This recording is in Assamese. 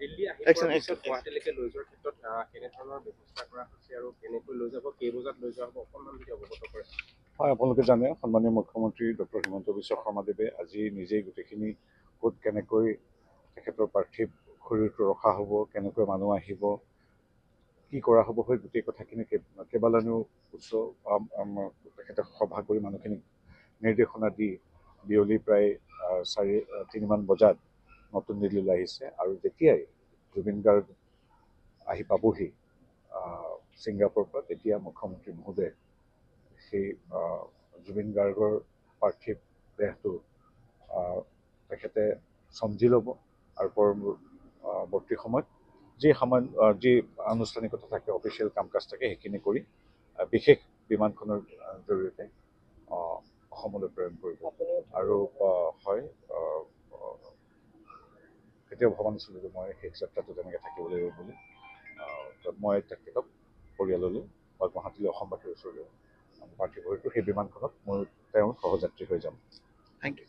দিল্লী আহি পোৱাৰ পিছত গুৱাহাটীলৈকে লৈ যোৱাৰ ক্ষেত্ৰত কেনেধৰণৰ ব্যৱস্থা কৰা হৈছে আৰু কেনেকৈ লৈ যাব, কেই বজাত লৈ যোৱা হ'ব, অকণমান যদি অৱগত কৰে। হয়, আপোনালোকে জানে সন্মানীয় মুখ্যমন্ত্ৰী ডক্টৰ হিমন্ত বিশ্ব শৰ্মাদেৱে আজি নিজেই গোটেইখিনি ক'ত কেনেকৈ তেখেতৰ পাৰ্থিৱ শৰীৰটো ৰখা হ'ব, কেনেকৈ মানুহ আহিব, কি কৰা হ'ব, সেই গোটেই কথাখিনি কেইবালানিও উচ্চ তেখেতে সভা কৰি মানুহখিনিক নিৰ্দেশনা দি বিয়লি প্ৰায় 3:30 বজাত নতুন দিল্লীলৈ আহিছে। আৰু যেতিয়াই জুবিন গাৰ্গ আহি পাবহি ছিংগাপুৰৰ পৰা, তেতিয়া মুখ্যমন্ত্ৰী মহোদয়ে সেই জুবিন গাৰ্গৰ পাৰ্থিৱ দেহটো তেখেতে চমজি ল'ব আৰু পৰৱৰ্তী সময়ত যি আনুষ্ঠানিকতা থাকে, অফিচিয়েল কাম কাজ থাকে, সেইখিনি কৰি বিশেষ বিমানখনৰ জৰিয়তে অসমলৈ প্ৰেৰণ কৰিব। আৰু হয়, কেতিয়াও ভবা নাছিলোঁ যে মই শেষ যাত্ৰাটো তেনেকৈ থাকিব লাগিব বুলি। মই তেখেতক পৰিয়াললৈ বা গুৱাহাটীলৈ অসমবাসীৰ ওচৰলৈ পাৰ্থিৱ শৰীৰটো সেই বিমানখনত মই তেওঁৰ সহযাত্ৰী হৈ যাম। Thank U.